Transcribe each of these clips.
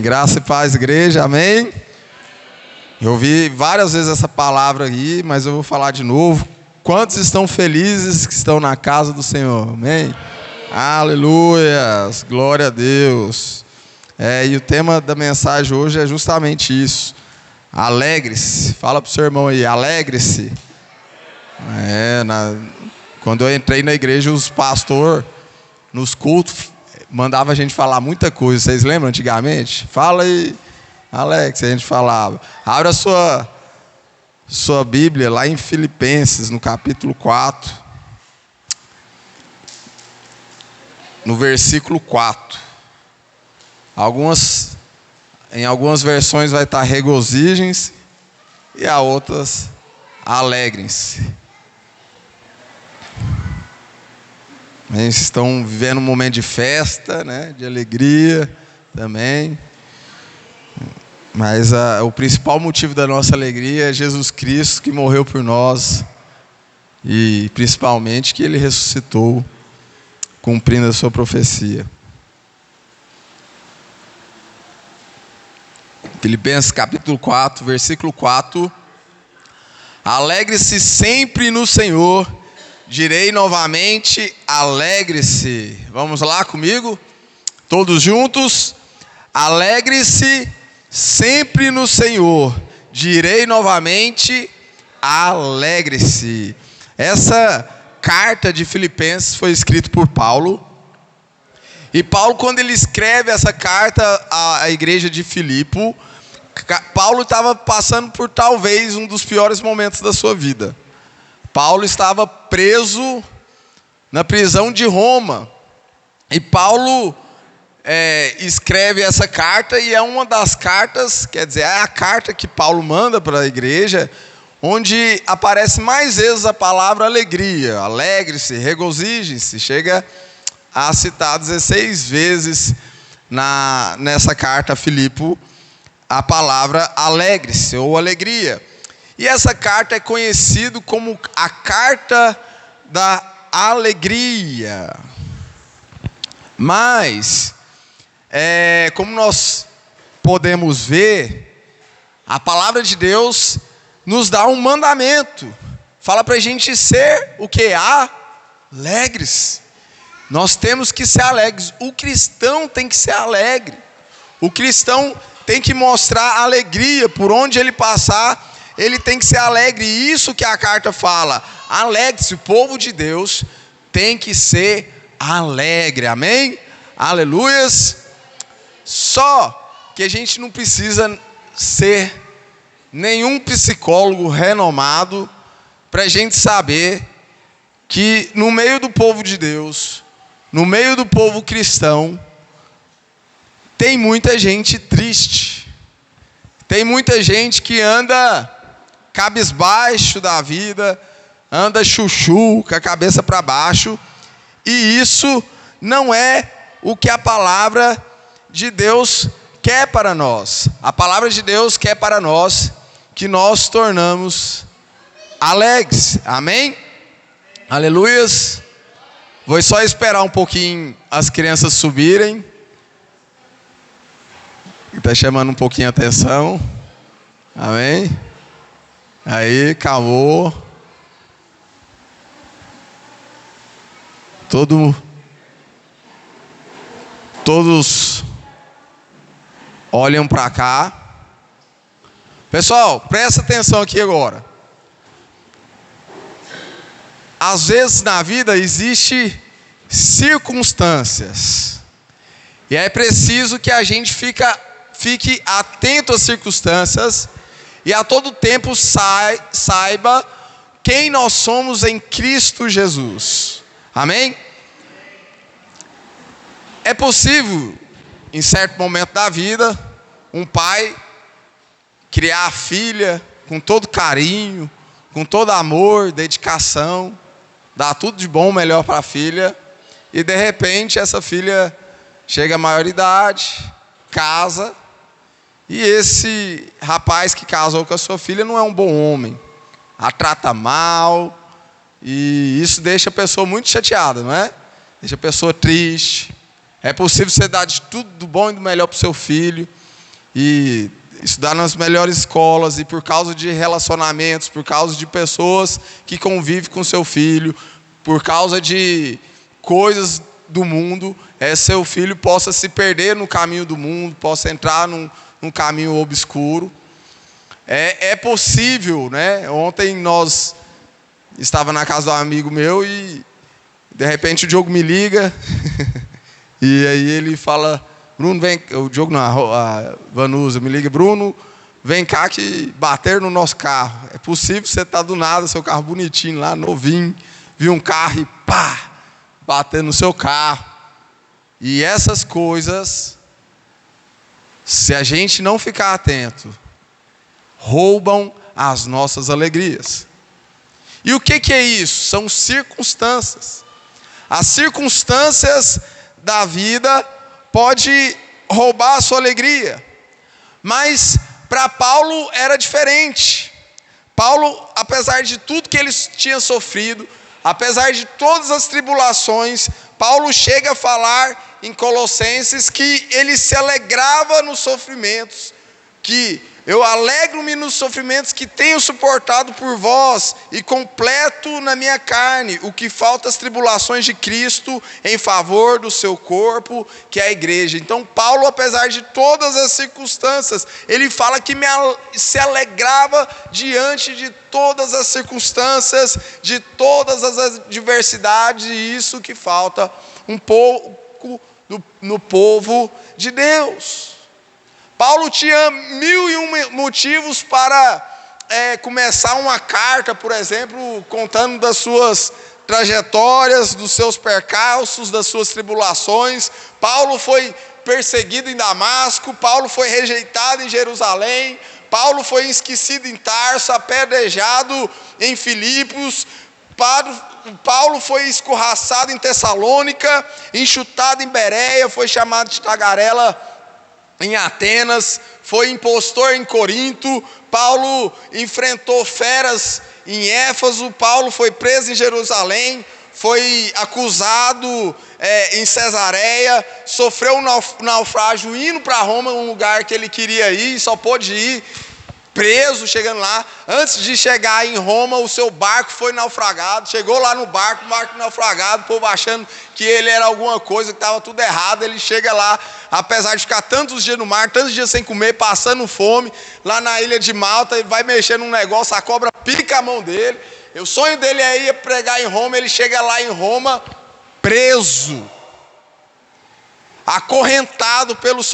Amém. Graça e paz, igreja. Amém. Eu ouvi várias vezes essa palavra aí, mas eu vou falar de novo. Quantos estão felizes que estão na casa do Senhor? Amém. Aleluia. Glória a Deus. E o tema da mensagem hoje é justamente isso. Alegre-se. Fala pro seu irmão aí, alegre-se. Quando eu entrei na igreja, os pastores, nos cultos, mandavam a gente falar muita coisa. Vocês lembram antigamente? Fala aí, Alex, a gente falava. Abra a sua Bíblia lá em Filipenses, no capítulo 4. No versículo 4. Em algumas versões vai estar regozijem-se e a outras alegrem-se. Eles estão vivendo um momento de festa, né? De alegria também. Mas o principal motivo da nossa alegria é Jesus Cristo, que morreu por nós. E principalmente que Ele ressuscitou, cumprindo a sua profecia. Filipenses capítulo 4, versículo 4. Alegre-se sempre no Senhor. Direi novamente, alegre-se. Vamos lá comigo? Todos juntos. Alegre-se sempre no Senhor. Direi novamente, alegre-se. Essa carta de Filipenses foi escrita por Paulo. E Paulo, quando ele escreve essa carta à igreja de Filipe, Paulo estava passando por talvez um dos piores momentos da sua vida. Paulo estava preso na prisão de Roma. E Paulo escreve essa carta, e é uma das cartas, quer dizer, é a carta que Paulo manda para a igreja, onde aparece mais vezes a palavra alegria. Alegre-se, regozijem-se. Chega a citar 16 vezes nessa carta a Filipe a palavra alegre-se ou alegria. E essa carta é conhecida como a carta da alegria. Mas, como nós podemos ver, a palavra de Deus nos dá um mandamento. Fala para a gente ser o que? Alegres. Nós temos que ser alegres. O cristão tem que ser alegre. O cristão tem que mostrar alegria por onde ele passar. Ele tem que ser alegre, e isso que a carta fala. Alegre-se, o povo de Deus tem que ser alegre, amém? Aleluias. Só que a gente não precisa ser nenhum psicólogo renomado para a gente saber que no meio do povo de Deus, no meio do povo cristão, tem muita gente triste. Tem muita gente que anda cabisbaixo da vida, anda chuchu, com a cabeça para baixo, e isso não é o que a palavra de Deus quer para nós. A palavra de Deus quer para nós que nós tornamos alegres, amém? Aleluias. Vou só esperar um pouquinho as crianças subirem, está chamando um pouquinho a atenção, amém? Aí, acabou. Todos olham para cá. Pessoal, presta atenção aqui agora. Às vezes na vida existe circunstâncias. E é preciso que a gente fique atento às circunstâncias e a todo tempo saiba quem nós somos em Cristo Jesus. Amém? É possível, em certo momento da vida, um pai criar a filha com todo carinho, com todo amor, dedicação, dar tudo de bom, melhor para a filha, e de repente essa filha chega à maioridade, casa, e esse rapaz que casou com a sua filha não é um bom homem, a trata mal, e isso deixa a pessoa muito chateada, não é? Deixa a pessoa triste. É possível você dar de tudo do bom e do melhor para o seu filho, e estudar nas melhores escolas, e por causa de relacionamentos, por causa de pessoas que convivem com seu filho, por causa de coisas do mundo, seu filho possa se perder no caminho do mundo, possa entrar num caminho obscuro. É possível, né? Ontem nós estava na casa de um amigo meu e de repente o Diogo me liga e aí ele fala: Bruno, vem. O Diogo não, a Vanusa me liga: Bruno, vem cá que bateram no nosso carro. É possível você estar do nada, seu carro bonitinho lá, novinho, viu um carro e pá, bater no seu carro. E essas coisas, se a gente não ficar atento, roubam as nossas alegrias. E o que é isso? São circunstâncias. As circunstâncias da vida podem roubar a sua alegria. Mas para Paulo era diferente. Paulo, apesar de tudo que ele tinha sofrido, apesar de todas as tribulações, Paulo chega a falar em Colossenses que ele se alegrava nos sofrimentos, que eu alegro-me nos sofrimentos que tenho suportado por vós, e completo na minha carne o que falta às tribulações de Cristo em favor do seu corpo, que é a igreja. Então Paulo, apesar de todas as circunstâncias, ele fala que se alegrava diante de todas as circunstâncias, de todas as adversidades, e isso que falta um pouco no povo de Deus. Paulo tinha 1001 motivos para começar uma carta, por exemplo, contando das suas trajetórias, dos seus percalços, das suas tribulações. Paulo foi perseguido em Damasco, Paulo foi rejeitado em Jerusalém, Paulo foi esquecido em Tarso, apedrejado em Filipos, Paulo foi escorraçado em Tessalônica, enxutado em Bereia, foi chamado de tagarela em Atenas, foi impostor em Corinto. Paulo enfrentou feras em Éfeso, Paulo foi preso em Jerusalém, foi acusado em Cesareia, sofreu um naufrágio indo para Roma, um lugar que ele queria ir, só pôde ir preso. Chegando lá, antes de chegar em Roma, o seu barco foi naufragado. Chegou lá no barco, naufragado, o povo achando que ele era alguma coisa, que estava tudo errado. Ele chega lá, apesar de ficar tantos dias no mar, tantos dias sem comer, passando fome, lá na ilha de Malta, ele vai mexer num negócio, a cobra pica a mão dele. O sonho dele é ir pregar em Roma. Ele chega lá em Roma preso, acorrentado pelos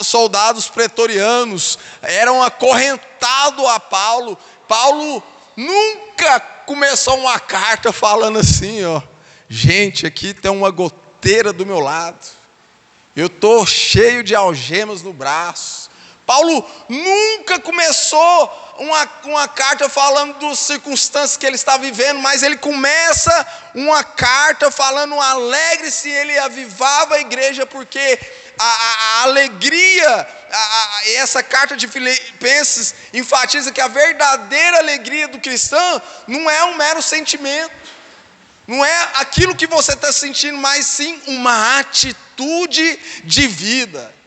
soldados pretorianos. Eram acorrentados a Paulo. Paulo nunca começou uma carta falando assim: ó, gente, aqui tem uma goteira do meu lado, eu estou cheio de algemas no braço. Paulo nunca começou uma carta falando das circunstâncias que ele está vivendo, mas ele começa uma carta falando: alegre-se. Ele avivava a igreja, porque a alegria, essa carta de Filipenses enfatiza que a verdadeira alegria do cristão não é um mero sentimento, não é aquilo que você está sentindo, mas sim uma atitude de vida.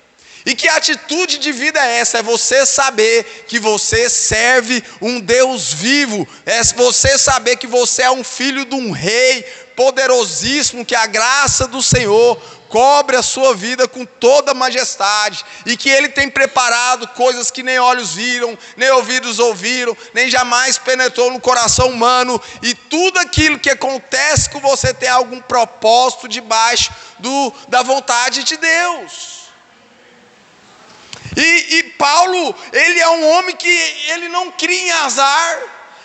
E que atitude de vida é essa? É você saber que você serve um Deus vivo, é você saber que você é um filho de um rei poderosíssimo, que a graça do Senhor cobre a sua vida com toda majestade, e que Ele tem preparado coisas que nem olhos viram, nem ouvidos ouviram, nem jamais penetrou no coração humano. E tudo aquilo que acontece com você tem algum propósito debaixo da vontade de Deus. E Paulo, ele é um homem que ele não cria em azar,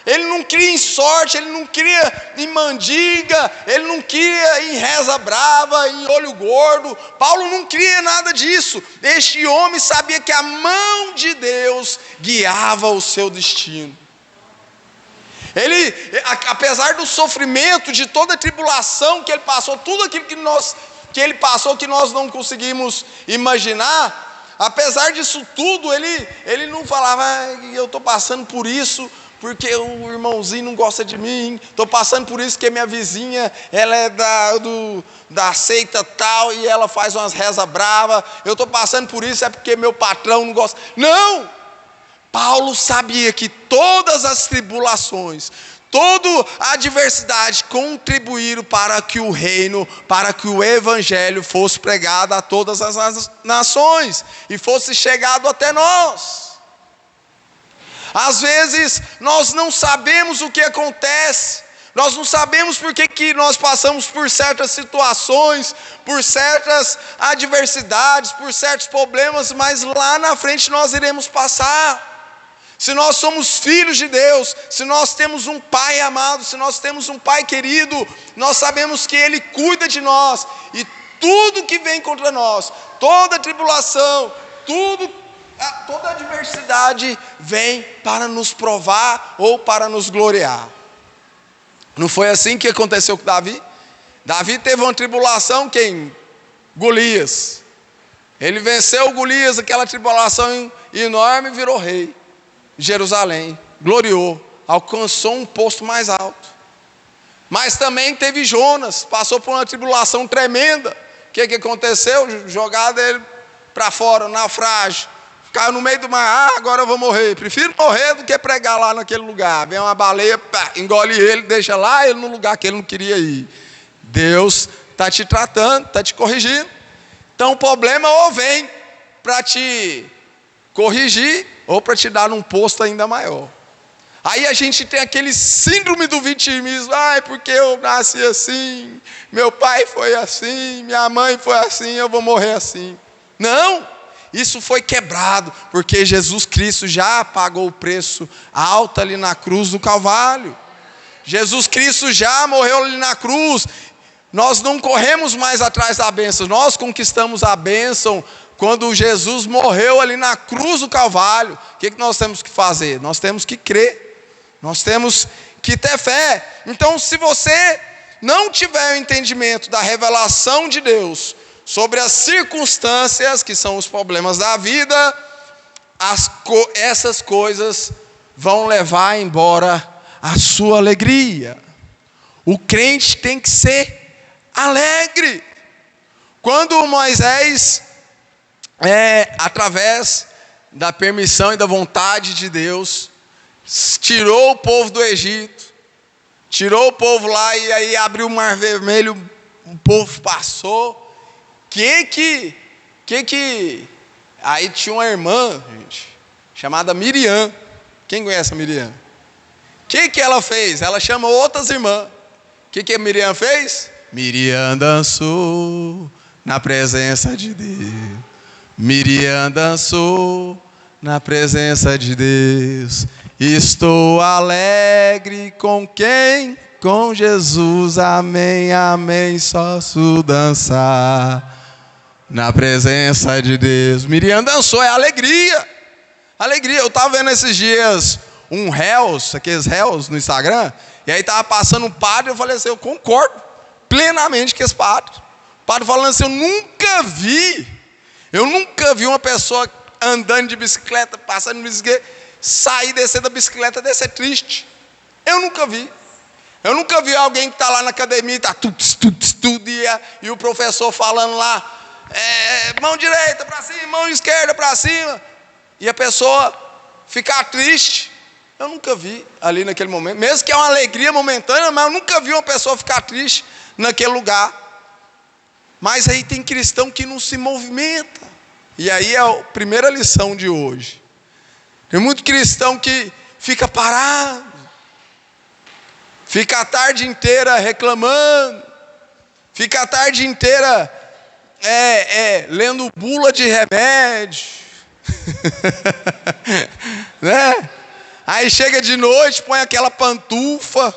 ele não cria em sorte, ele não cria em mandiga, ele não cria em reza brava, em olho gordo. Paulo não cria nada disso. Este homem sabia que a mão de Deus guiava o seu destino. Ele, apesar do sofrimento, de toda a tribulação que ele passou, tudo aquilo que ele passou que nós não conseguimos imaginar, apesar disso tudo, ele não falava: eu estou passando por isso, porque o irmãozinho não gosta de mim. Estou passando por isso que minha vizinha, ela é da seita tal e ela faz umas rezas bravas. Eu estou passando por isso, é porque meu patrão não gosta. Não! Paulo sabia que todas as tribulações, toda a adversidade contribuíram para que o reino, para que o evangelho fosse pregado a todas as nações e fosse chegado até nós. Às vezes nós não sabemos o que acontece, nós não sabemos por que nós passamos por certas situações, por certas adversidades, por certos problemas, mas lá na frente nós iremos passar. Se nós somos filhos de Deus, se nós temos um Pai amado, se nós temos um Pai querido, nós sabemos que Ele cuida de nós, e tudo que vem contra nós, toda tribulação, toda adversidade vem para nos provar ou para nos gloriar. Não foi assim que aconteceu com Davi? Davi teve uma tribulação, quem? Golias. Ele venceu Golias, aquela tribulação enorme, e virou rei. Jerusalém, gloriou, alcançou um posto mais alto. Mas também teve Jonas, passou por uma tribulação tremenda. O que aconteceu? Jogaram ele para fora, naufrágio, caiu no meio do mar. Agora eu vou morrer, prefiro morrer do que pregar lá naquele lugar. Vem uma baleia, pá, engole ele, deixa lá ele no lugar que ele não queria ir. Deus está te tratando, está te corrigindo. Então o problema ou vem para te corrigir, ou para te dar um posto ainda maior. Aí a gente tem aquele síndrome do vitimismo. Porque eu nasci assim, meu pai foi assim, minha mãe foi assim, eu vou morrer assim. Não, isso foi quebrado, porque Jesus Cristo já pagou o preço alto ali na cruz do Calvário. Jesus Cristo já morreu ali na cruz. Nós não corremos mais atrás da bênção, nós conquistamos a bênção quando Jesus morreu ali na cruz do Calvário. O que nós temos que fazer? Nós temos que crer, nós temos que ter fé. Então, se você não tiver o entendimento da revelação de Deus sobre as circunstâncias, que são os problemas da vida, essas coisas vão levar embora a sua alegria. O crente tem que ser alegre. Quando Moisés, através da permissão e da vontade de Deus, tirou o povo do Egito, tirou o povo lá, e aí abriu o mar vermelho, o povo passou. Aí tinha uma irmã, gente, chamada Miriam. Quem conhece a Miriam? O que ela fez? Ela chamou outras irmãs. O que a Miriam fez? Miriam dançou na presença de Deus. Miriam dançou na presença de Deus. Estou alegre com quem? Com Jesus, amém, amém. Só se dançar na presença de Deus. Miriam dançou, é alegria. Alegria. Eu estava vendo esses dias aqueles réus no Instagram, e aí estava passando um padre, eu falei assim, eu concordo plenamente com esse padre. O padre falando assim, eu nunca vi uma pessoa andando de bicicleta, passando de bicicleta, sair, descer da bicicleta, descer triste. Eu nunca vi. Eu nunca vi alguém que está lá na academia e está tudo, e o professor falando lá, mão direita para cima, mão esquerda para cima, e a pessoa ficar triste. Eu nunca vi ali naquele momento, mesmo que é uma alegria momentânea, mas eu nunca vi uma pessoa ficar triste naquele lugar. Mas aí tem cristão que não se movimenta, e aí é a primeira lição de hoje. Tem muito cristão que fica parado, fica a tarde inteira reclamando, fica a tarde inteira lendo bula de remédio, né? Aí chega de noite, põe aquela pantufa.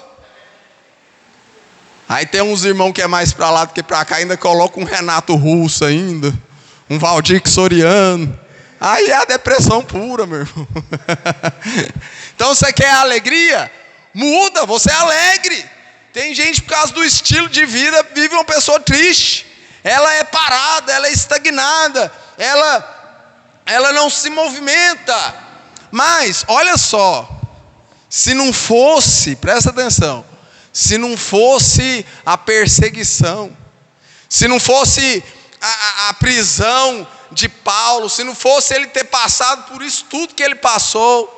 Aí tem uns irmãos que é mais para lá do que para cá, ainda coloca um Renato Russo ainda, um Valdir Soriano. Aí é a depressão pura, meu irmão. Então você quer alegria? Muda, você é alegre. Tem gente, por causa do estilo de vida, vive uma pessoa triste. Ela é parada, ela é estagnada, ela não se movimenta. Mas, olha só, Se não fosse, presta atenção, se não fosse a perseguição, se não fosse a prisão de Paulo, se não fosse ele ter passado por isso tudo que ele passou,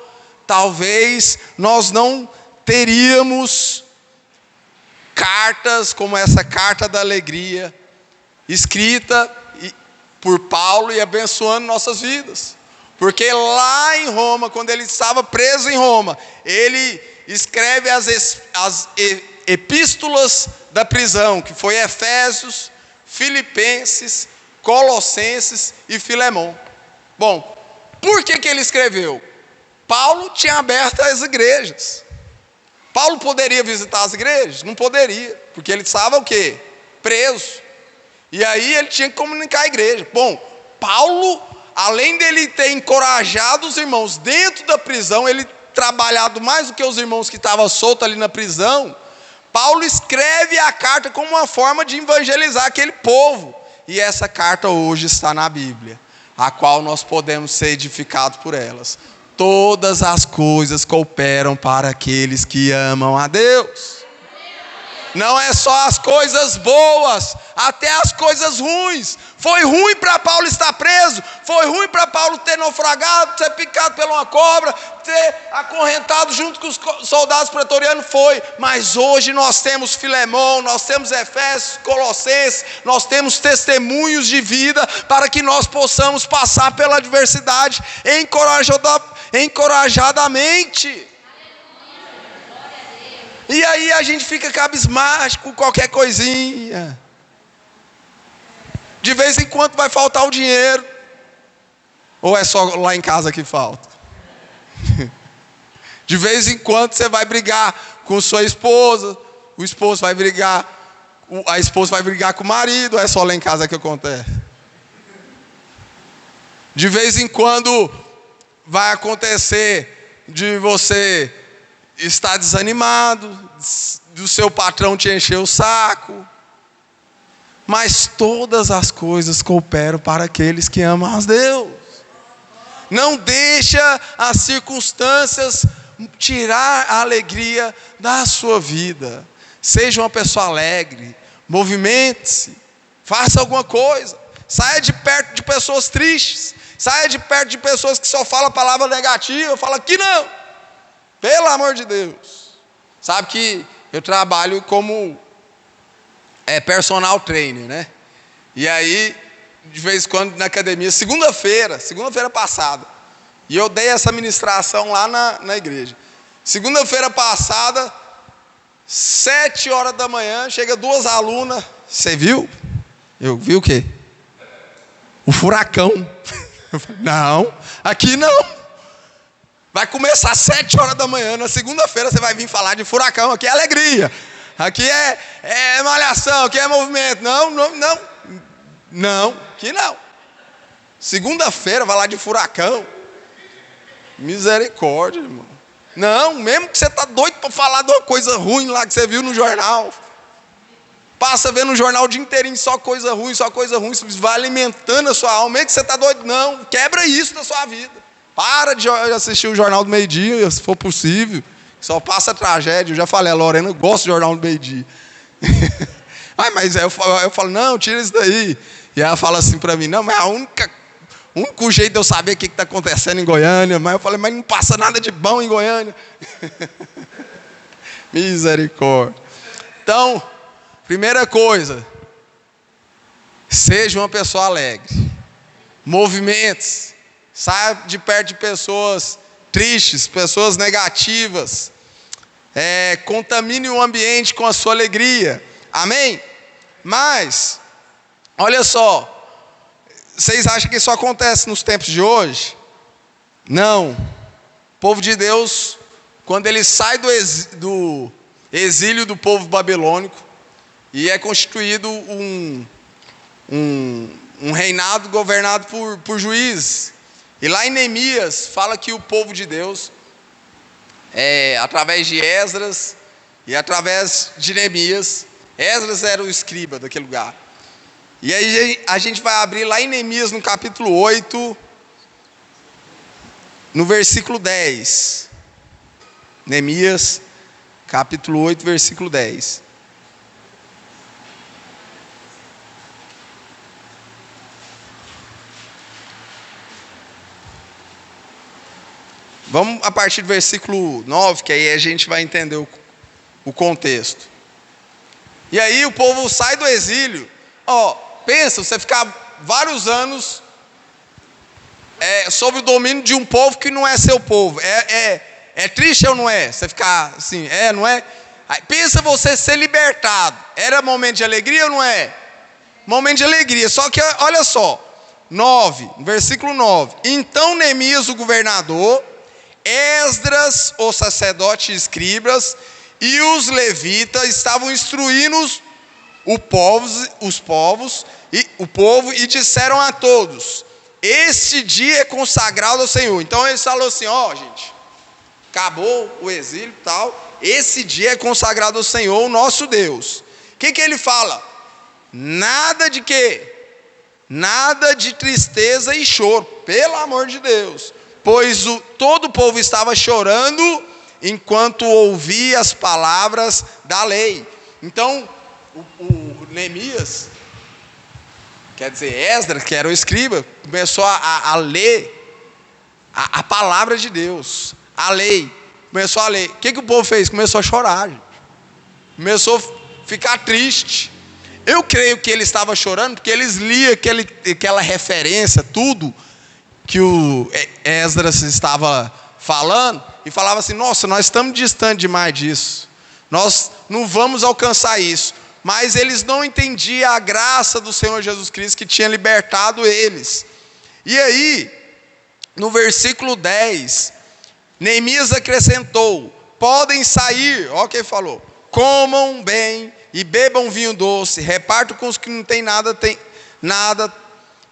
talvez nós não teríamos cartas como essa carta da alegria, escrita por Paulo e abençoando nossas vidas. Porque lá em Roma, quando ele estava preso em Roma, ele escreve as epístolas da prisão, que foi Efésios, Filipenses, Colossenses e Filemão. Bom, por que ele escreveu? Paulo tinha aberto as igrejas. Paulo poderia visitar as igrejas? Não poderia, porque ele estava o quê? Preso. E aí ele tinha que comunicar a igreja. Bom, Paulo, além dele ter encorajado os irmãos dentro da prisão, ele trabalhado mais do que os irmãos que estavam soltos ali na prisão, Paulo escreve a carta como uma forma de evangelizar aquele povo. E essa carta hoje está na Bíblia, a qual nós podemos ser edificados por elas. Todas as coisas cooperam para aqueles que amam a Deus. Não é só as coisas boas, até as coisas ruins. Foi ruim para Paulo estar preso, foi ruim para Paulo ter naufragado, ter picado por uma cobra, ter acorrentado junto com os soldados pretorianos, foi. Mas hoje nós temos Filemão, nós temos Efésios, Colossenses, nós temos testemunhos de vida para que nós possamos passar pela adversidade encorajadamente. E aí a gente fica cabisbaixo com qualquer coisinha. De vez em quando vai faltar o dinheiro. Ou é só lá em casa que falta? De vez em quando você vai brigar com sua esposa. O esposo vai brigar. A esposa vai brigar com o marido. Ou é só lá em casa que acontece? De vez em quando vai acontecer de você estar desanimado, do seu patrão te encher o saco. Mas todas as coisas cooperam para aqueles que amam a Deus. Não deixa as circunstâncias tirar a alegria da sua vida. Seja uma pessoa alegre, movimente-se, faça alguma coisa. Saia de perto de pessoas tristes, saia de perto de pessoas que só falam palavra negativa, fala que não. Pelo amor de Deus. Sabe que eu trabalho como personal trainer, né? E aí, de vez em quando na academia, segunda-feira passada, e eu dei essa ministração lá na igreja. Segunda-feira passada, 7 horas da manhã, chega 2 alunas. Você viu? Eu vi o quê? O furacão. Eu falei, não, aqui não. Vai começar às 7 horas da manhã, na segunda-feira você vai vir falar de furacão, aqui é alegria, aqui é malhação, aqui é movimento. Não, aqui não. Segunda-feira vai lá de furacão. Misericórdia, irmão. Não, mesmo que você está doido para falar de uma coisa ruim lá que você viu no jornal. Passa vendo no jornal o dia inteirinho, só coisa ruim, vai alimentando a sua alma. Mesmo que você está doido, não, quebra isso da sua vida. Para de assistir o Jornal do Meio-Dia, se for possível. Só passa tragédia. Eu já falei, a Lorena gosta do Jornal do Meio-Dia. Mas eu falo, não, tira isso daí. E ela fala assim para mim, não, mas o único jeito de eu saber o que está acontecendo em Goiânia. Mas eu falei, mas não passa nada de bom em Goiânia. Misericórdia. Então, primeira coisa, seja uma pessoa alegre. Movimentos. Saia de perto de pessoas tristes, pessoas negativas. Contamine o ambiente com a sua alegria. Amém? Mas, olha só. Vocês acham que isso acontece nos tempos de hoje? Não. O povo de Deus, quando ele sai do exílio do povo babilônico, e é constituído um reinado governado por juízes. E lá em Neemias fala que o povo de Deus, através de Esdras e através de Neemias, Esdras era o escriba daquele lugar. E aí a gente vai abrir lá em Neemias no capítulo 8, no versículo 10. Neemias, capítulo 8, versículo 10. Vamos a partir do versículo 9, que aí a gente vai entender o contexto. E aí o povo sai do exílio. Pensa, você ficar vários anos sob o domínio de um povo que não é seu povo. É triste ou não é? Você ficar assim, não é? Aí, pensa você ser libertado. Era momento de alegria ou não é? Momento de alegria. Só que olha só, 9, versículo 9. Então Neemias, o governador, Esdras, o sacerdote e escribas, e os levitas estavam instruindo o povo e disseram a todos: este dia é consagrado ao Senhor. Então eles falaram assim: gente, acabou o exílio e tal, esse dia é consagrado ao Senhor, o nosso Deus. O que ele fala? Nada de quê? Nada de tristeza e choro, pelo amor de Deus. Pois todo o povo estava chorando enquanto ouvia as palavras da lei. Então, o Neemias, quer dizer, Esdras, que era o escriba, começou a ler a palavra de Deus, a lei. Começou a ler. O que o povo fez? Começou a chorar, gente. Começou a ficar triste. Eu creio que ele estava chorando porque eles liam aquela referência, tudo que o Esdras estava falando, e falava assim: nossa, nós estamos distantes demais disso, nós não vamos alcançar isso. Mas eles não entendiam a graça do Senhor Jesus Cristo que tinha libertado eles. E aí, no versículo 10, Neemias acrescentou: podem sair, olha o que ele falou, comam bem e bebam vinho doce, repartam com os que não têm nada,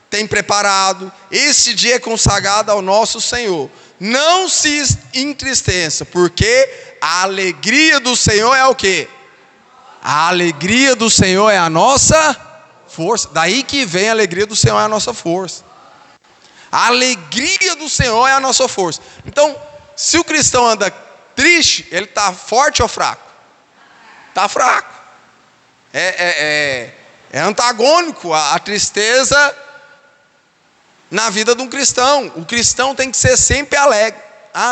tem preparado. Este dia é consagrado ao nosso Senhor. Não se entristeça, porque a alegria do Senhor é o quê? A alegria do Senhor é a nossa força. Daí que vem a alegria do Senhor, é a nossa força. A alegria do Senhor é a nossa força. Então, se o cristão anda triste, ele está forte ou fraco? Está fraco. É antagônico a tristeza na vida de um cristão. O cristão tem que ser sempre alegre.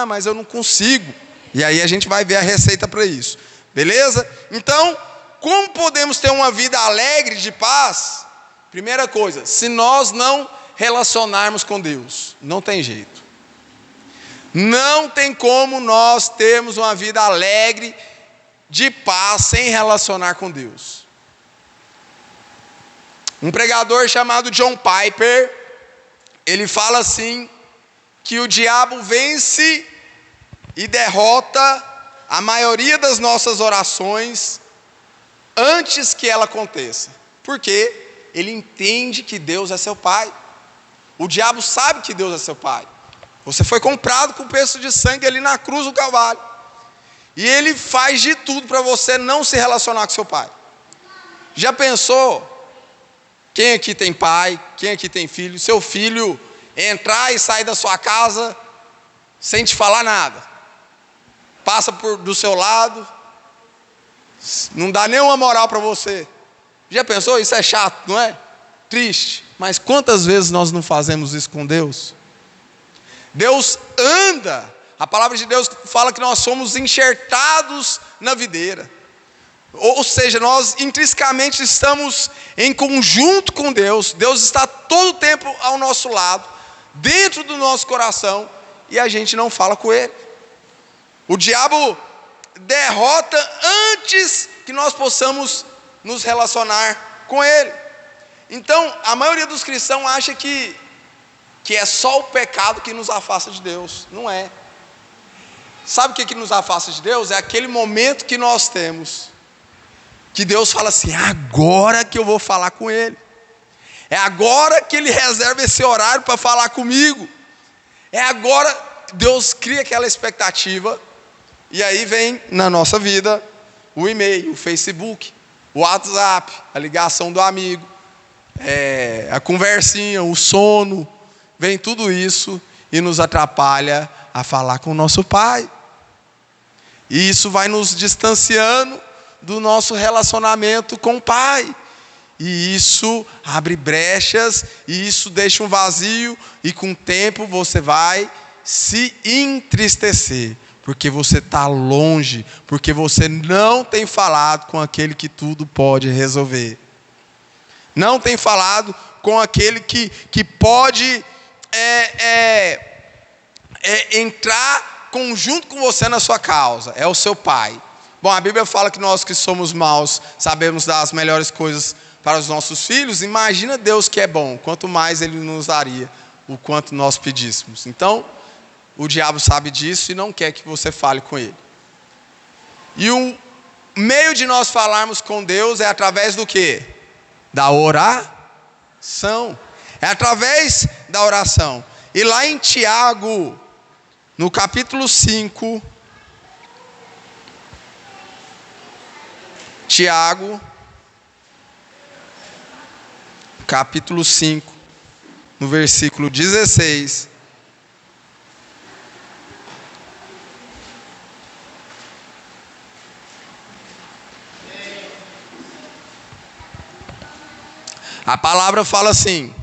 Mas eu não consigo. E aí a gente vai ver a receita para isso. Beleza? Então, como podemos ter uma vida alegre, de paz? Primeira coisa, se nós não relacionarmos com Deus, não tem jeito. Não tem como nós termos uma vida alegre, de paz, sem relacionar com Deus. Um pregador chamado John Piper, ele fala assim, que o diabo vence e derrota a maioria das nossas orações antes que ela aconteça. Por quê? Ele entende que Deus é seu pai. O diabo sabe que Deus é seu pai. Você foi comprado com preço de sangue ali na cruz do Calvário. E ele faz de tudo para você não se relacionar com seu pai. Já pensou? Quem aqui tem pai? Quem aqui tem filho? Seu filho entrar e sair da sua casa sem te falar nada. Passa do seu lado, não dá nenhuma moral para você. Já pensou? Isso é chato, não é? Triste. Mas quantas vezes nós não fazemos isso com Deus? Deus anda. A palavra de Deus fala que nós somos enxertados na videira. Ou seja, nós intrinsecamente estamos em conjunto com Deus. Deus está todo o tempo ao nosso lado, dentro do nosso coração, e a gente não fala com Ele. O diabo derrota antes que nós possamos nos relacionar com Ele. Então, a maioria dos cristãos acha que é só o pecado que nos afasta de Deus. Não é. Sabe o que nos afasta de Deus? É aquele momento que nós temos, que Deus fala assim: agora que eu vou falar com Ele. É agora que Ele reserva esse horário para falar comigo. É agora. Deus cria aquela expectativa. E aí vem na nossa vida o e-mail, o Facebook, o WhatsApp, a ligação do amigo, a conversinha, o sono. Vem tudo isso e nos atrapalha a falar com o nosso Pai. E isso vai nos distanciando do nosso relacionamento com o Pai. E isso abre brechas, e isso deixa um vazio, e com o tempo você vai se entristecer, porque você está longe, porque você não tem falado com aquele que tudo pode resolver. Não tem falado com aquele que pode entrar junto com você na sua causa, é o seu Pai. Bom, a Bíblia fala que nós que somos maus sabemos dar as melhores coisas para os nossos filhos. Imagina Deus que é bom, quanto mais Ele nos daria o quanto nós pedíssemos. Então, o diabo sabe disso e não quer que você fale com ele. E o meio de nós falarmos com Deus é através do quê? Da oração. É através da oração. E lá em Tiago, no capítulo 5, Tiago, capítulo 5, no versículo 16. A palavra fala assim,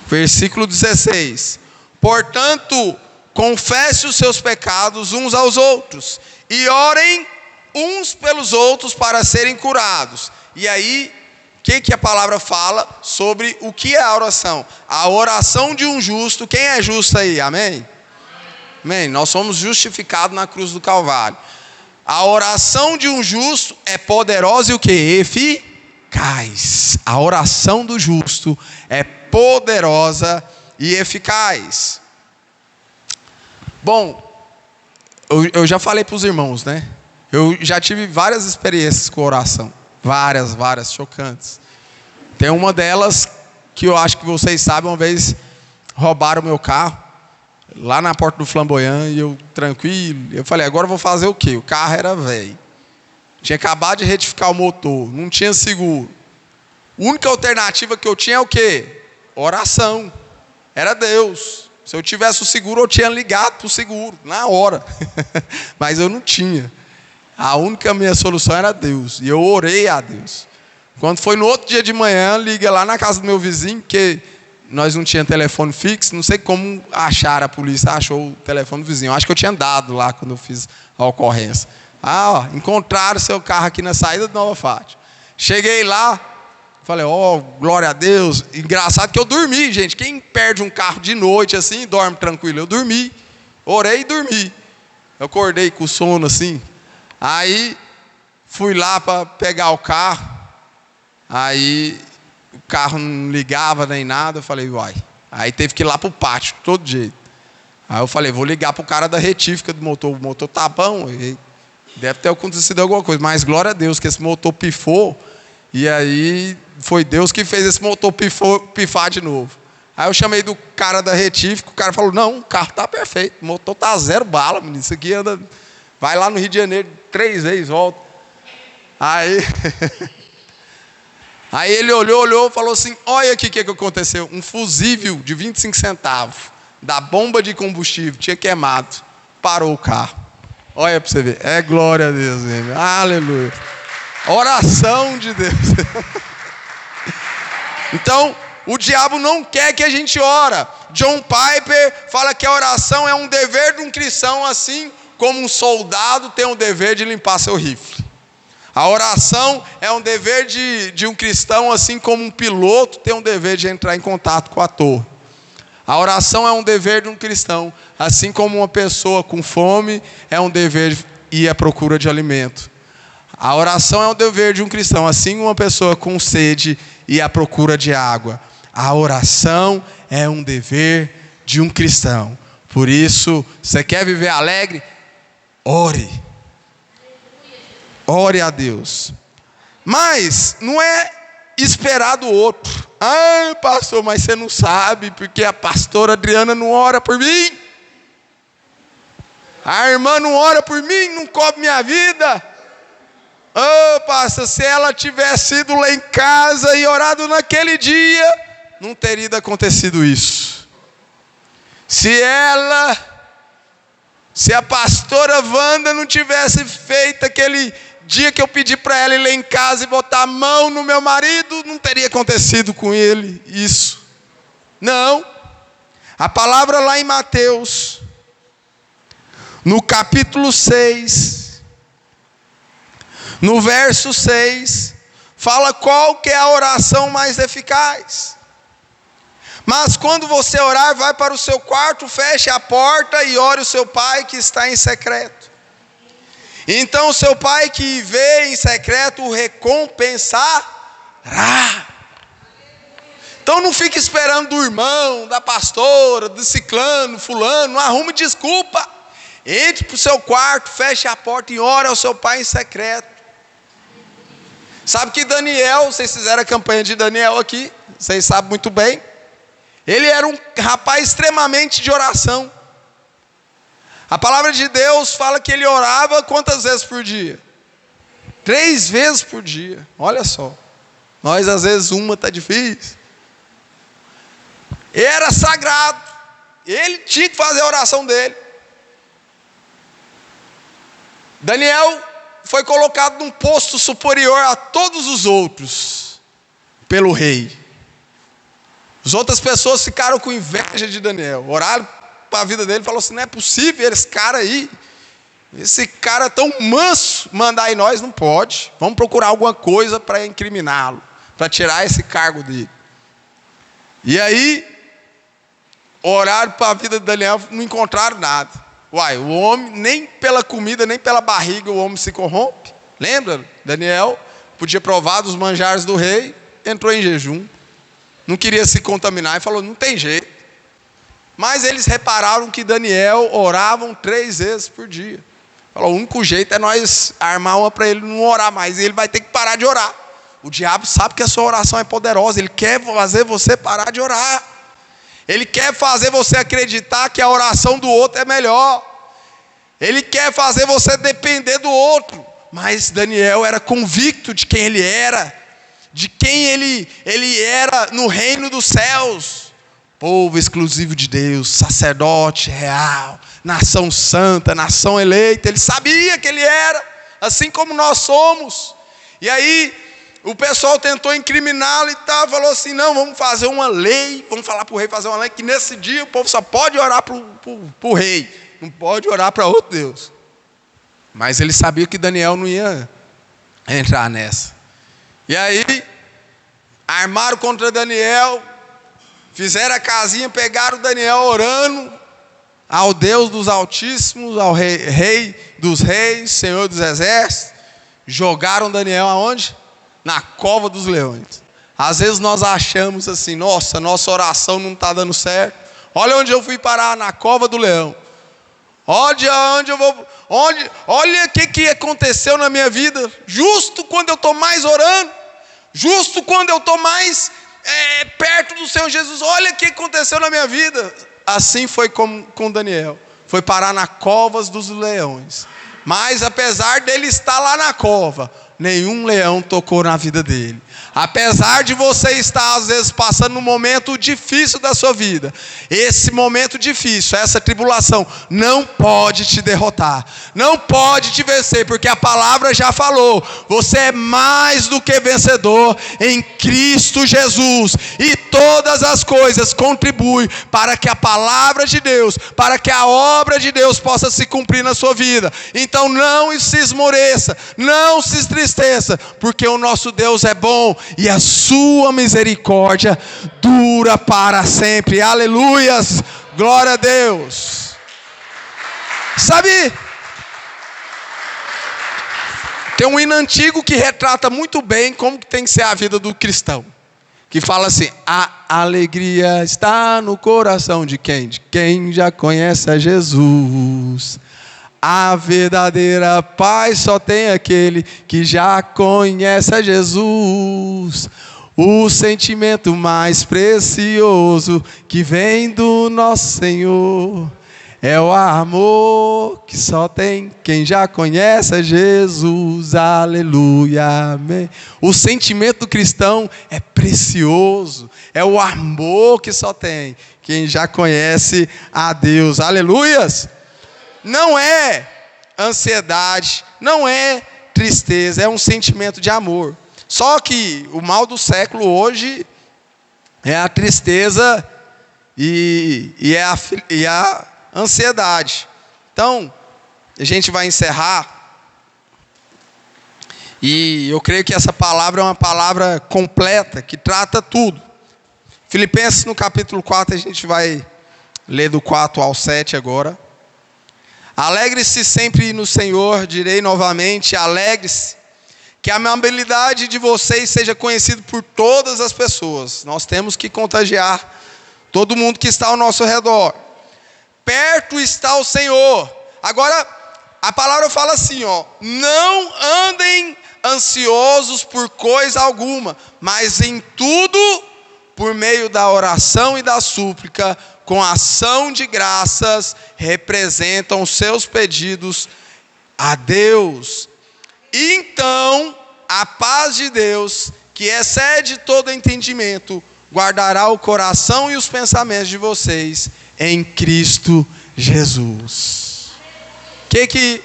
versículo 16: portanto, confesse os seus pecados uns aos outros, e orem uns pelos outros para serem curados. E aí, o que a palavra fala sobre o que é a oração? A oração de um justo. Quem é justo aí? Amém? Amém. Nós somos justificados na cruz do Calvário. A oração de um justo é poderosa e o que? Eficaz. A oração do justo é poderosa e eficaz. Bom, eu já falei para os irmãos, né? Eu já tive várias experiências com oração. Várias, chocantes. Tem uma delas que eu acho que vocês sabem. Uma vez roubaram o meu carro lá na porta do Flamboyant, e eu tranquilo, eu falei, agora eu vou fazer o quê? O carro era velho, tinha acabado de retificar o motor, não tinha seguro. A única alternativa que eu tinha é o quê? Oração. Era Deus. Se eu tivesse o seguro, eu tinha ligado para o seguro na hora. Mas eu não tinha. A única minha solução era Deus. E eu orei a Deus. Quando foi no outro dia de manhã, liga lá na casa do meu vizinho, que nós não tínhamos telefone fixo. Não sei como acharam, a polícia achou o telefone do vizinho. Eu acho que eu tinha dado lá quando eu fiz a ocorrência. Encontraram seu carro aqui na saída de Nova Fátima. Cheguei lá, falei, glória a Deus. Engraçado que eu dormi, gente. Quem perde um carro de noite assim, dorme tranquilo? Eu dormi. Orei e dormi. Eu acordei com sono assim. Aí fui lá para pegar o carro. Aí o carro não ligava nem nada. Eu falei, uai. Aí teve que ir lá para o pátio, de todo jeito. Aí eu falei, vou ligar para o cara da retífica do motor. O motor tá bom. Deve ter acontecido alguma coisa. Mas glória a Deus que esse motor pifou. E aí foi Deus que fez esse motor pifar de novo. Aí eu chamei do cara da retífica. O cara falou, não, o carro tá perfeito. O motor tá 0 bala, menino. Isso aqui anda... Vai lá no Rio de Janeiro 3 vezes, volta. Aí ele olhou e falou assim, olha aqui o que aconteceu. Um fusível de 25 centavos da bomba de combustível tinha queimado. Parou o carro. Olha para você ver. É glória a Deus mesmo. Aleluia. Oração de Deus. Então, o diabo não quer que a gente ora. John Piper fala que a oração é um dever de um cristão, assim como um soldado tem o dever de limpar seu rifle. A oração é um dever de um cristão, assim como um piloto tem o dever de entrar em contato com a torre. A oração é um dever de um cristão, assim como uma pessoa com fome é um dever de ir à procura de alimento. A oração é um dever de um cristão, assim como uma pessoa com sede ir à procura de água. A oração é um dever de um cristão. Por isso, você quer viver alegre? Ore. Ore a Deus. Mas não é esperar do outro. Pastor, mas você não sabe, porque a pastora Adriana não ora por mim. A irmã não ora por mim, não cobre minha vida. Pastor, se ela tivesse ido lá em casa e orado naquele dia, não teria acontecido isso. Se Se a pastora Wanda não tivesse feito aquele dia que eu pedi para ela ir lá em casa e botar a mão no meu marido, não teria acontecido com ele isso. Não. A palavra lá em Mateus, no capítulo 6, no verso 6, fala qual que é a oração mais eficaz. Mas quando você orar, vai para o seu quarto, feche a porta e ore o seu pai que está em secreto. Então o seu pai que vê em secreto o recompensará. Então não fique esperando do irmão, da pastora, do ciclano, fulano, não arrume desculpa. Entre para o seu quarto, feche a porta e ore ao seu pai em secreto. Sabe que Daniel, vocês fizeram a campanha de Daniel aqui, vocês sabem muito bem. Ele era um rapaz extremamente de oração. A palavra de Deus fala que ele orava quantas vezes por dia? 3 vezes por dia. Olha só. Nós às vezes uma está difícil. Era sagrado. Ele tinha que fazer a oração dele. Daniel foi colocado num posto superior a todos os outros pelo rei. As outras pessoas ficaram com inveja de Daniel. Oraram para a vida dele, falou assim: não é possível esse cara aí, esse cara tão manso, mandar em nós, não pode. Vamos procurar alguma coisa para incriminá-lo, para tirar esse cargo dele. E aí, oraram para a vida de Daniel, não encontraram nada. Uai, o homem, nem pela comida, nem pela barriga o homem se corrompe. Lembra? Daniel podia provar dos manjares do rei, entrou em jejum. Não queria se contaminar e falou: não tem jeito. Mas eles repararam que Daniel orava 3 vezes por dia. Falou: o único jeito é nós armar uma para ele não orar mais. E ele vai ter que parar de orar. O diabo sabe que a sua oração é poderosa. Ele quer fazer você parar de orar. Ele quer fazer você acreditar que a oração do outro é melhor. Ele quer fazer você depender do outro. Mas Daniel era convicto de quem ele era. De quem ele era no reino dos céus. Povo exclusivo de Deus, sacerdote real, nação santa, nação eleita. Ele sabia que ele era, assim como nós somos. E aí o pessoal tentou incriminá-lo e tal, falou assim: não, vamos fazer uma lei, vamos falar para o rei fazer uma lei, que nesse dia o povo só pode orar para o rei, não pode orar para outro Deus. Mas ele sabia que Daniel não ia entrar nessa. E aí armaram contra Daniel, fizeram a casinha, pegaram Daniel orando ao Deus dos Altíssimos, ao rei dos reis, Senhor dos exércitos. Jogaram Daniel aonde? Na cova dos leões. Às vezes nós achamos assim: nossa oração não está dando certo. Olha onde eu fui parar, na cova do leão. Olha onde eu vou. Olha o que aconteceu na minha vida. Justo quando eu estou mais orando, justo quando eu estou mais perto do Senhor Jesus, olha o que aconteceu na minha vida. Assim foi com Daniel. Foi parar na cova dos leões. Mas apesar dele estar lá na cova, nenhum leão tocou na vida dele. Apesar de você estar às vezes passando um momento difícil da sua vida, esse momento difícil, essa tribulação não pode te derrotar, não pode te vencer, porque a palavra já falou: você é mais do que vencedor em Cristo Jesus. E todas as coisas contribuem para que a palavra de Deus, para que a obra de Deus possa se cumprir na sua vida. Então não se esmoreça, não se entristeça, porque o nosso Deus é bom e a sua misericórdia dura para sempre. Aleluias, glória a Deus. Sabe, tem um hino antigo que retrata muito bem como que tem que ser a vida do cristão, que fala assim: a alegria está no coração de quem? De quem já conhece a Jesus. A verdadeira paz só tem aquele que já conhece a Jesus. O sentimento mais precioso que vem do nosso Senhor é o amor que só tem quem já conhece a Jesus. Aleluia, amém. O sentimento do cristão é precioso, é o amor que só tem quem já conhece a Deus. Aleluias. não é ansiedade, não é tristeza, é um sentimento de amor. Só que o mal do século hoje é a tristeza e a ansiedade. Então, a gente vai encerrar. E eu creio que essa palavra é uma palavra completa, que trata tudo. Filipenses no capítulo 4, a gente vai ler do 4 ao 7 agora. Alegre-se sempre no Senhor, direi novamente, alegre-se. Que a amabilidade de vocês seja conhecida por todas as pessoas. Nós temos que contagiar todo mundo que está ao nosso redor. Perto está o Senhor. Agora, a palavra fala assim, não andem ansiosos por coisa alguma, mas em tudo, por meio da oração e da súplica, com ação de graças, representam os seus pedidos a Deus. Então, a paz de Deus, que excede todo entendimento, guardará o coração e os pensamentos de vocês em Cristo Jesus. O que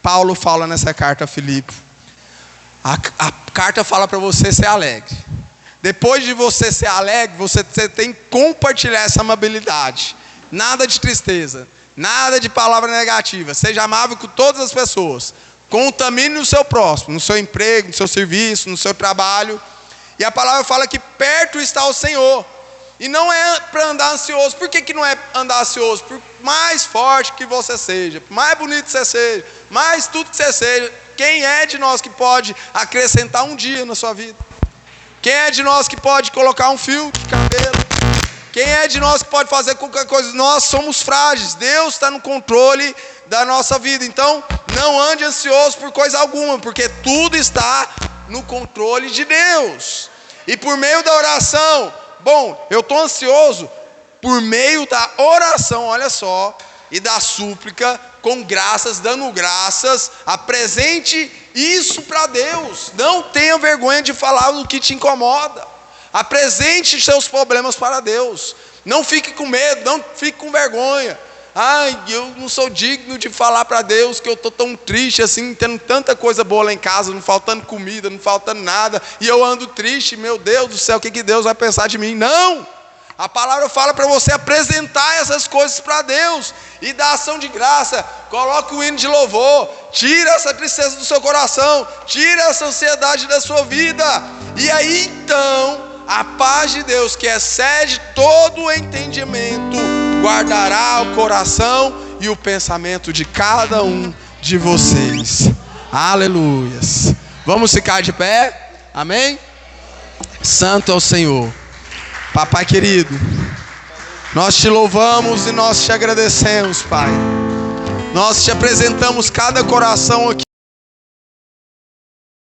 Paulo fala nessa carta a Filipe? A carta fala para você ser alegre. Depois de você ser alegre, você tem que compartilhar essa amabilidade. Nada de tristeza, nada de palavra negativa. Seja amável com todas as pessoas. Contamine o seu próximo, no seu emprego, no seu serviço, no seu trabalho. E a palavra fala que perto está o Senhor. E não é para andar ansioso. Por que não é andar ansioso? Por mais forte que você seja, mais bonito que você seja, mais tudo que você seja, quem é de nós que pode acrescentar um dia na sua vida? Quem é de nós que pode colocar um fio de cabelo? Quem é de nós que pode fazer qualquer coisa? Nós somos frágeis. Deus está no controle da nossa vida. Então, não ande ansioso por coisa alguma, porque tudo está no controle de Deus. E por meio da oração, eu estou ansioso por meio da oração, olha só, e da súplica, com graças, dando graças, apresente isso para Deus. Não tenha vergonha de falar do que te incomoda. Apresente seus problemas para Deus. Não fique com medo, não fique com vergonha. Eu não sou digno de falar para Deus que eu estou tão triste assim, tendo tanta coisa boa lá em casa, não faltando comida, não faltando nada, e eu ando triste, meu Deus do céu, o que Deus vai pensar de mim? Não! A palavra fala para você apresentar essas coisas para Deus e dar ação de graça. Coloque o hino de louvor, tira essa tristeza do seu coração, tira essa ansiedade da sua vida. E aí então, a paz de Deus, que excede todo o entendimento, guardará o coração e o pensamento de cada um de vocês. Aleluias. Vamos ficar de pé? Amém? Santo é o Senhor. Papai querido, nós te louvamos e nós te agradecemos, Pai. Nós te apresentamos cada coração aqui.